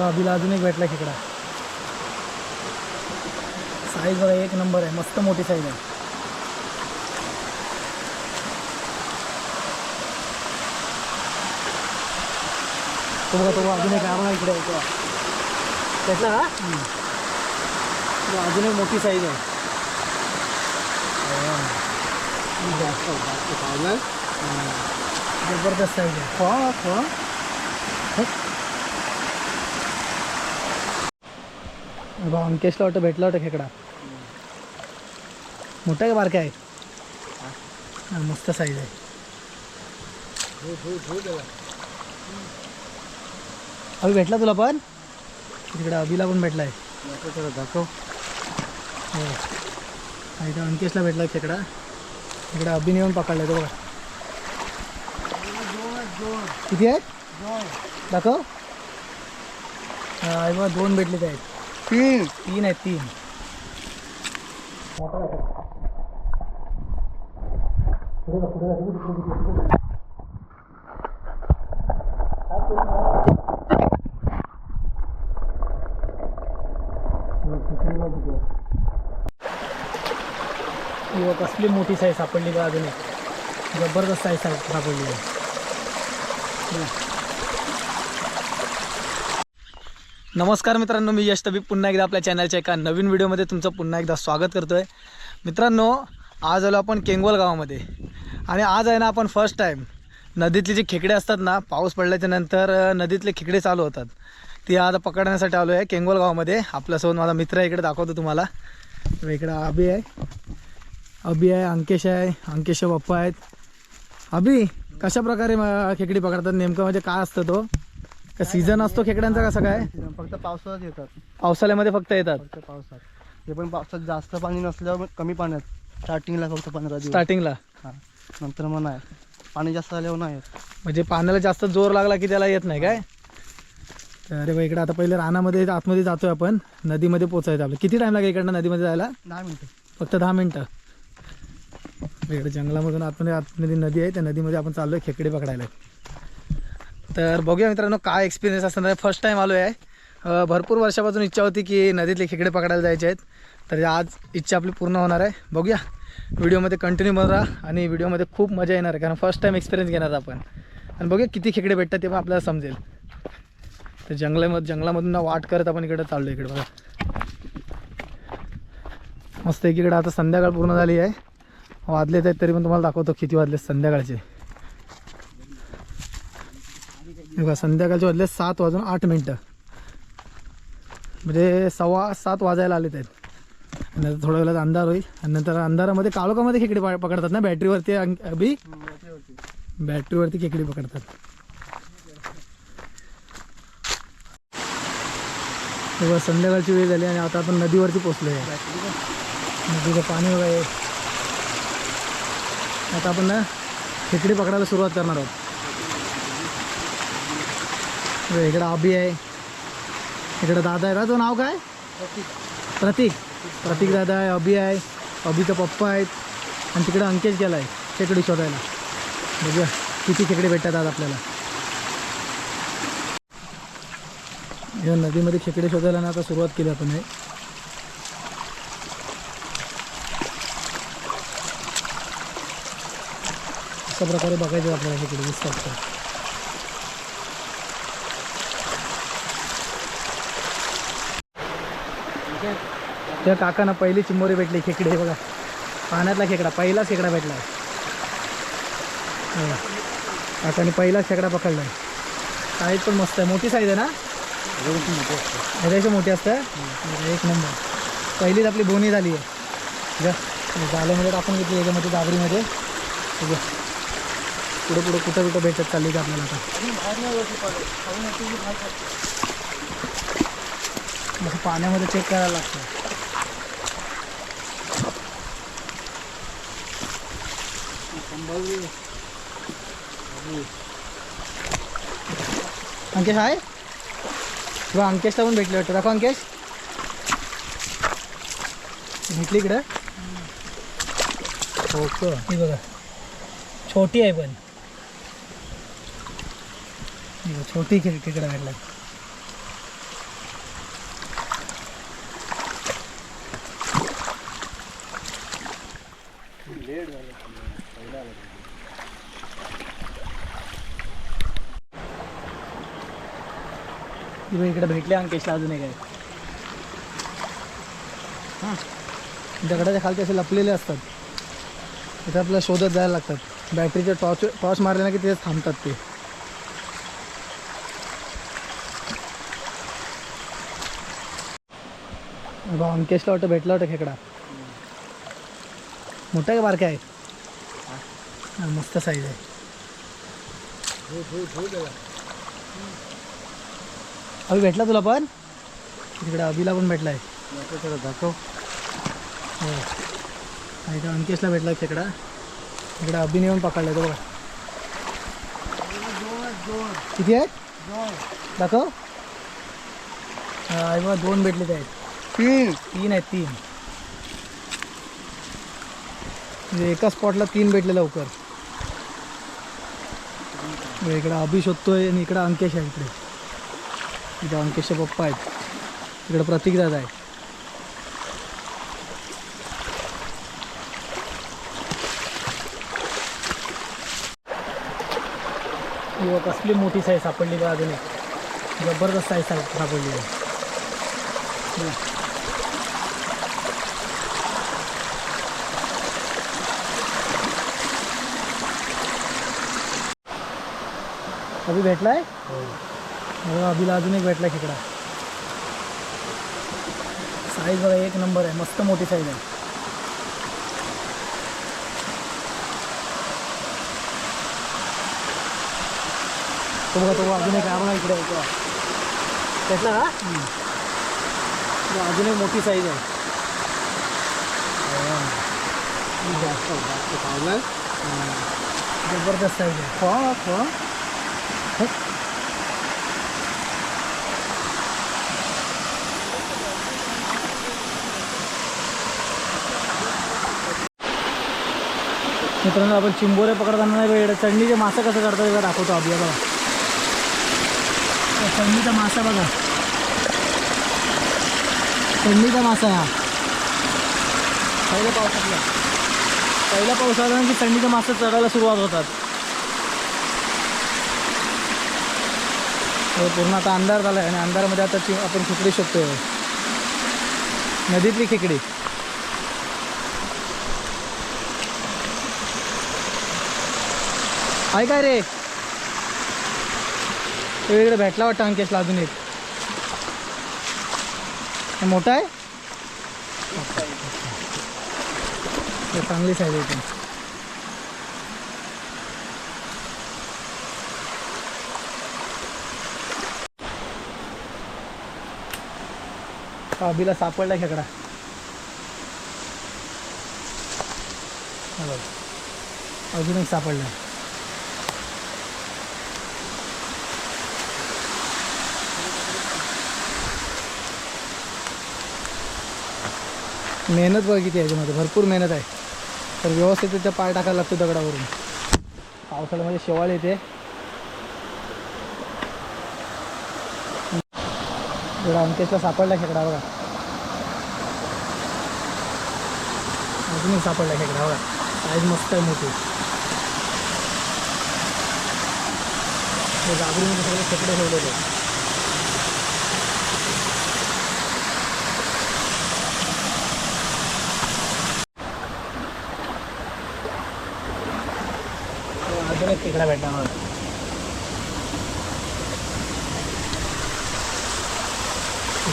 अभिला अजून एक भेटला खेकडा. साईज बघा एक नंबर आहे, मस्त मोठी साईज आहे. तो बघा तो अजून एक आम्हाला इकडे आहे भेटला का. अजून एक मोठी साईज आहे. जबरदस्त साईज आहे. अंकेशला वाटतं भेटला वाटतं खेकडा. मोठा का बारका आहे. हा मस्त साईज आहे. अभि भेटला तुला पण. तिकडे अभिला पण भेटलाय. दाखव. हो इथं अंकेशला भेटला खेकडा. इकडे अभिने येऊन पकडलाय तो बघा. किती आहे दाखव. हा बघा दोन भेटले आहेत. तीन आहेत तीन. कसली मोठी साईज सापडली का अजून एक. जबरदस्त साईज सापडली आहे. नमस्कार मित्रांनो, मी यश तबी पुन्हा एकदा आपल्या चॅनलच्या एका नवीन व्हिडिओमध्ये तुमचं पुन्हा एकदा स्वागत करतो आहे. मित्रांनो आज आलो आपण केंगवल गावामध्ये. आणि आज आहे ना आपण फर्स्ट टाईम नदीतले जे खेकडे असतात ना, पाऊस पडल्याच्या नंतर नदीतले खेकडे चालू होतात, ती आज पकडण्यासाठी आलो आहे केंगवल गावामध्ये. आपल्यासोबत माझा मित्र आहे, इकडे दाखवतो तुम्हाला. इकडे अभि आहे, अंकेश आहे, अंकेशचे पप्पा आहेत. अभि कशा प्रकारे खेकडी पकडतात नेमकं, म्हणजे काय असतं तो का सीझन असतो खेकड्यांचा कसं काय. फक्त पावसाळ्यात येतात. पावसाळ्यामध्ये फक्त येतात. फक्त पावसात. ते पण पावसात जास्त पाणी नसल्यावर कमी पाण्यात स्टार्टिंगला फक्त 15 दिवस स्टार्टिंगला. हां नंतर मग नाही, पाणी जास्त आल्यावर नाही येत. म्हणजे पाण्याला जास्त जोर लागला की त्याला येत नाही काय. अरे भाई इकडे आता पहिले रानामध्ये आतमध्ये जातोय आपण. नदीमध्ये पोचायचं आपलं. किती टाइम लागेल इकडनं नदीमध्ये जायला. 10 मिनिटं. फक्त 10 मिनिटं. इकडे जंगलामधून आतमध्ये नदी आहे, त्या नदीमध्ये आपण चाललोय खेकडे पकडायला. तर बघूया मित्रांनो काय एक्सपिरियन्स असणार. फर्स्ट टाईम आलो आहे. भरपूर वर्षापासून इच्छा होती की नदीतले खेकडे पकडायला जायचे आहेत, तर आज इच्छा आपली पूर्ण होणार आहे. बघूया व्हिडिओमध्ये कंटिन्यू बघा आणि व्हिडिओमध्ये खूप मजा येणार आहे, कारण फर्स्ट टाईम एक्सपिरियन्स घेणार आपण. आणि बघूया किती खेकडे भेटतात ते पण आपल्याला समजेल. तर जंगलामधून वाट करत आपण इकडे चाललो. इकडे बघा मस्त एकीकडे आता संध्याकाळ पूर्ण झाली आहे. वाजलेत आहेत तरी पण तुम्हाला दाखवतो किती वाजले संध्याकाळचे. बघा संध्याकाळचे वाजले 7:08. म्हणजे 7:15 वाजायला आलेत आहेत. नंतर थोड्या वेळात अंधार होईल आणि नंतर अंधारामध्ये काळोखामध्ये खेकडे पकडतात ना बॅटरीवरती. अभि बॅटरीवरती खेकडे पकडतात. तेव्हा संध्याकाळची वेळ झाली आणि आता आपण नदीवरती पोचलो आहे. नदीचं पाणी वगैरे. आता आपण ना खेकडे पकडायला सुरुवात करणार आहोत. इकडं अभि आहे, इकडं दादा आहे. तो नाव काय. प्रतीक दादा आहे, अभि आहे, अभिचा पप्पा आहेत आणि तिकडे अंकेश गेला आहे खेकडी शोधायला. बघूया किती खेकडे भेटतात आज आपल्याला. या नदीमध्ये खेकडे शोधायला ना आता सुरुवात केली आपण. हे अशा प्रकारे बघायचं आपल्याला खेकडे दिसतात. त्या काकांना पहिली चिंबोरी भेटली खेकडे. बघा पाण्यातला खेकडा, पहिलाच खेकडा भेटला. काकाने पहिलाच खेकडा पकडला. साईज पण मस्त आहे, मोठी साईज आहे ना. ह्याच्यापेक्षा मोठी असतं. एक नंबर. पहिलीच आपली बोनी झाली आहे. जाल्यामध्ये टाकून घेतली याच्यामध्ये दाबरीमध्ये. पुढे कुठं भेटत चालली का आपल्याला. आता पाण्यामध्ये चेक करायला लागतं. अंकेश आहे किंवा अंकेशला पण भेटले वाटतं. दाखव अंकेश. भेटली इकडं. हो का. ही बघा छोटी आहे पण. छोटी खेकडा भेटला. इकडे भेटले अंकेशला अजून एक आहे. हां दगडाच्या खालचे असे लपलेले असतात, तिथे आपल्याला शोधत जायला लागतात. बॅटरीचे टॉर्च मारले ना की तिथेच थांबतात ते. बा अंकेशला वाटतं भेटला होता खेकडा. मोठा आहे का बारका आहे? हां मस्त साईज आहे. अभि भेटला तुला पण? तिकडे अभिला पण भेटला आहे. दाखव. हो इकडे अंकेशला भेटला खेकडा. इकडे अभिने येऊन पकडला तो बघा. किती आहे दाखव. हा बघा 2 भेटले ते आहेत. 3 आहेत 3. म्हणजे एका स्पॉटला 3 भेटले लवकर. इकडं अभि शोधतोय आणि इकडं अंकेश आहे. इकडे अंकेशचे पप्पा आहेत. इकडे प्रतीक दादा आहे. किंवा कसली मोठी साईज सापडली बघा अजून एक. जबरदस्त साईज सापडली आहे. अभि भेटलाय. अभिला अजून एक भेटला खेकडा. साईज बघा 1 नंबर आहे. मस्त मोठी साईज आहे. तो बघा तो अजून एक बघा इकडे भेटला का? अजून एक मोठी साईज आहे. जबरदस्त साईज आहे. मित्रांनो आपण चिंबोरे पकडताना नाही बघा चढणीचे मासा कसं करतात बघा दाखवतो. अभि बघा चढणीचा मासा बघा. चढणीचा मासा हा पहिल्या पावसाळ्यात की चढणीचा मासा चढायला सुरुवात होतात. पूर्ण आता अंधार झाला आहे आणि अंधारामध्ये आता आपण खेकडी शोधतोय. नदीतली खेकडी. आहे काय रे? इकडे भेटला वाटतं अंकेशला अजून एक. मोठा आहे. चांगली साईज आहे. अभिला सापडला खेकडा. अजून एक सापडला. मेहनत बघ किती आहे याच्यामध्ये. भरपूर मेहनत आहे. तर व्यवस्थित त्याचा पाय टाकायला लागतो दगडावरून. पावसाळ्यामध्ये शेवाळ येते. थोडा अंकेशला सापडला खेकडा बघा. अजून एक सापडला खेकडा बघा. साईज मस्त आहे मोठी. जागरूमध्ये सगळे खेकडे ठेवलेले. अजून एक खेकडा भेटला मला.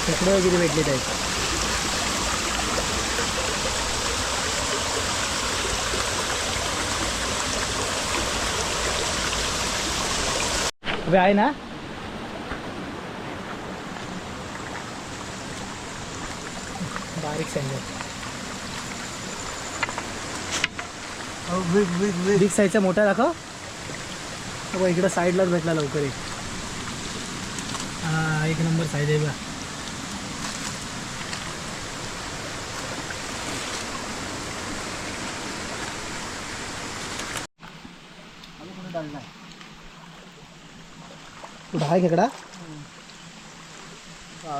खेकडे वगैरे भेटले आहेत. अबे आहे ना. बारीक साईज आहे. बिग साईजचा मोठा दाखव. बघा इकडं साईडलाच भेटला लवकर एक. हा 1 नंबर साईज आहे बघा. कुठं आहे खेकडा? हा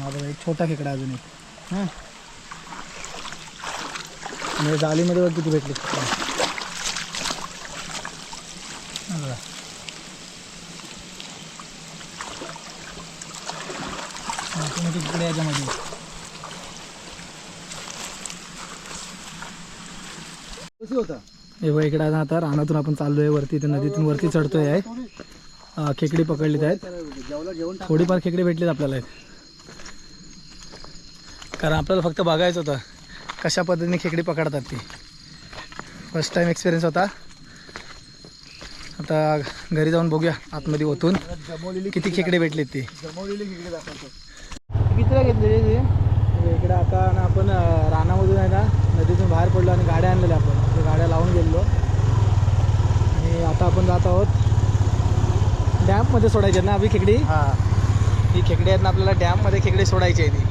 बघा एक छोटा खेकडा अजून एक. हां म्हणजे जाळीमध्ये बघ किती भेटले. मोठी मोठी खेकडे याच्यामध्ये. हे बघ इकडे आता रानातून आपण चाललोय वरती, तर नदीतून वरती चढतोय आहे. खेकडी पकडलीत आहेत, थोडीफार खेकडी भेटलीत आपल्याला. कारण आपल्याला फक्त बघायचं होतं कशा पद्धतीने खेकडी पकडतात ती. फर्स्ट टाइम एक्सपिरियन्स होता. आता घरी जाऊन बघूया आतमध्ये ओतून किती खेकडे भेटलेत ती. कितीला घेतलेली इकडे आता ना आपण रानामधून आहे ना नदीतून बाहेर पडलो आणि गाड्या आणलेल्या आपण, ते गाड्या लावून गेलो आणि आता आपण जात आहोत डॅममध्ये सोडायचे आहेत ना अभि खेकडी. ही खेकडी आहेत ना आपल्याला डॅममध्ये खेकडी सोडायची आहे ती.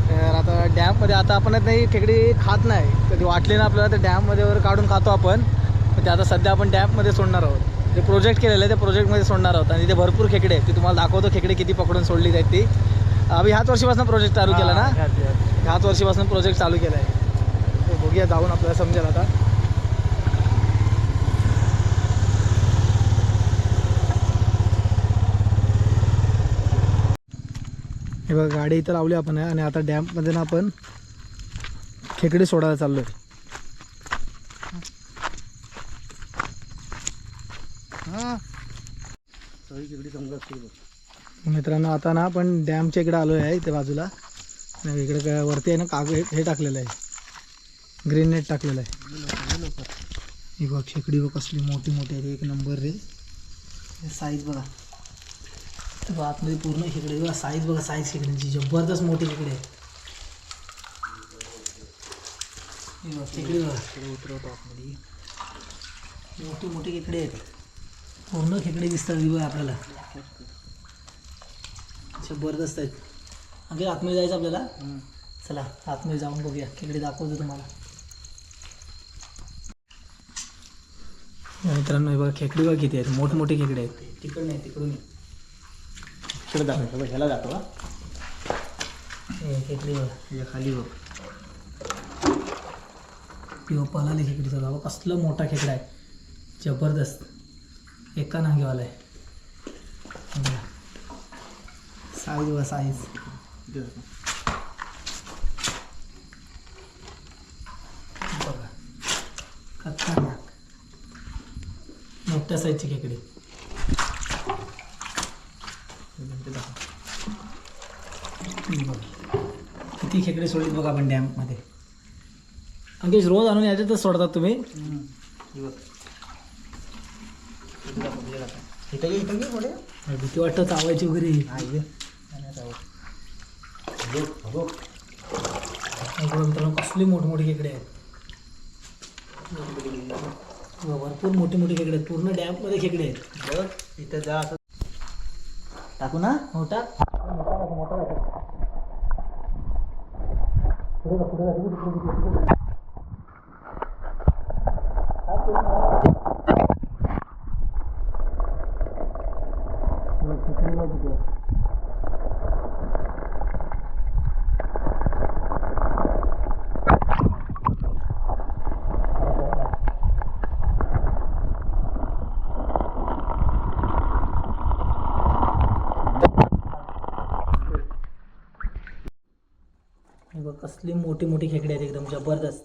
तर आता डॅममध्ये आता आपण नाही खेकडी खात नाही, कधी वाटली ना आपल्याला तर डॅममध्ये वगैरे काढून खातो आपण. पण ते आता सध्या आपण डॅममध्ये सोडणार आहोत. ते प्रोजेक्ट केलेलं आहे, त्या प्रोजेक्टमध्ये सोडणार आहोत. आणि तिथे भरपूर खेकडे आहेत, ते तुम्हाला दाखवतो खेकडी किती पकडून सोडली जाईल ती. आम्ही ह्याच वर्षीपासून प्रोजेक्ट चालू केला ना, ह्याच वर्षीपासून प्रोजेक्ट चालू केला आहे. बघूया जाऊन आपल्याला समजेल आता. हे बघा गाडी इथं लावली आपण आणि आता डॅममध्ये ना आपण खेकडी सोडायला चाललो आहे. मित्रांनो आता ना आपण डॅमच्या इकडे आलो आहे, इथे बाजूला. आणि इकडे काय वरती आहे ना कागद हे टाकलेलं आहे, ग्रीन नेट टाकलेलं आहे. ही बघ खेकडी बघ कसली मोठी मोठी आहे, एक नंबर रे. साईज बघा, आतमध्ये पूर्ण खेकडे बघा, साईज बघा, साईज खेकड्यांची जबरदस्त मोठी खेकडे आहे. खेकडी बघा उतरवतो आतमध्ये, मोठी मोठी खेकडे आहेत, पूर्ण खेकडे दिसतात बघा आपल्याला, जबरदस्त आहेत. अगे आतमध्ये जायचं आपल्याला, चला आतमध्ये जाऊन बघूया, खेकडे दाखवतो तुम्हाला. मित्रांनो हे बघा खेकडी बघा किती आहेत, मोठमोठे खेकडे आहेत. तिकडून नाही तिकडून इकडे दाखव, ह्याला दाखवा. हे खेकडी बघा खाली बघ, किंवा पलाली खेकडी सगळं बघ, कसलं मोठा खेकडा आहे, जबरदस्त, एका नांगेवाला आहे. साईज बघा साईज, बघा खतरनाक मोठ्या साईजची खेकडी. किती खेकडे सोडलीत बघा आपण डॅममध्ये. अंकेश रोज आणून याच्यातच सोडतात तुम्ही? भीती वाटतं चावायची वगैरे. कसली मोठमोठी खेकडे आहेत, भरपूर मोठी मोठी खेकडे आहेत, पूर्ण डॅममध्ये खेकडे आहेत. इथं जा टाकू ना, मोठा मोठा पुढे पुढे. कसली मोठी मोठी खेकडे आहेत, एकदम जबरदस्त.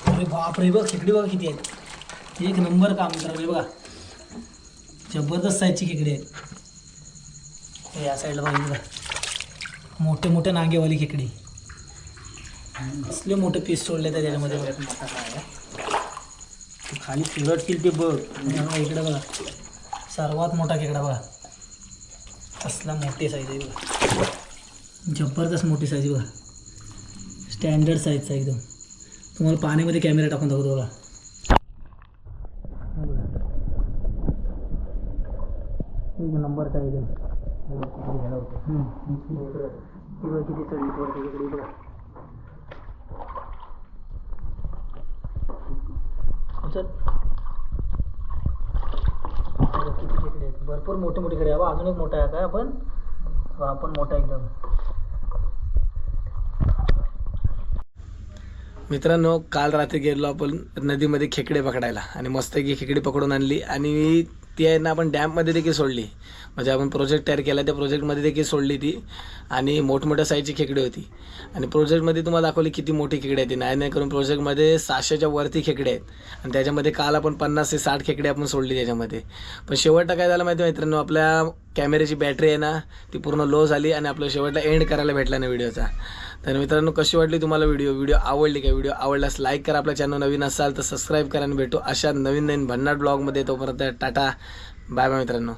अरे बापरे बघ खेकडी बघा किती आहेत, एक नंबर काम मित्रांनो. बघा जबरदस्त साईजची खेकडी आहेत. या साईडला बघा मोठे मोठे नांगेवाली खेकडी, कसले मोठे पीस सोडले तर त्याच्यामध्ये. खाली फिरटतील ते बघ. इकडे बघा सर्वात मोठा खेकडा बघा, कसला मोठी साईज आहे बघा, जबरदस्त मोठी साईज बघा, स्टँडर्ड साईजचा एकदम. तुम्हाला पाण्यामध्ये कॅमेरा टाकून दाखवतो बघा. एक नंबर साईज आहे. किती चढली वरती बघा. किती खेकडे आहेत, भरपूर मोठे मोठे खेकडे. हवा अजून एक मोठा आहे, काय आपण मोठा एकदम. मित्रांनो, काल रात्री गेलो आपण नदीमध्ये खेकडे पकडायला आणि मस्तपैकी खेकडी पकडून आणली आणि ती आहे ना आपण डॅममध्ये देखील सोडली. म्हणजे आपण प्रोजेक्ट तयार केला त्या प्रोजेक्टमध्ये देखील सोडली ती आणि मोठमोठ्या साईजची खेकडी होती. आणि प्रोजेक्टमध्ये तुम्हाला दाखवली किती मोठी खेकडी आहे ती. नाही करून प्रोजेक्टमध्ये 600च्या वरती खेकडे आहेत आणि त्याच्यामध्ये काल आपण 50 ते 60 खेकडे आपण सोडली त्याच्यामध्ये. पण शेवटला काय झालं माहिती आहे मित्रांनो, आपल्या कॅमेऱ्याची बॅटरी आहे ना ती पूर्ण लो झाली आणि आपल्या शेवटला एंड करायला भेटला नाही व्हिडिओचा. तर मित्रांनो, कशी वाटली तुम्हाला व्हिडिओ आवडली का? व्हिडिओ आवडल्यास लाईक करा, आपल्या चॅनल नवीन असाल तर सबस्क्राईब करा आणि भेटू अशा नवीन भन्नाट ब्लॉगमध्ये. तोपर्यंत टाटा, बाय बाय मित्रांनो.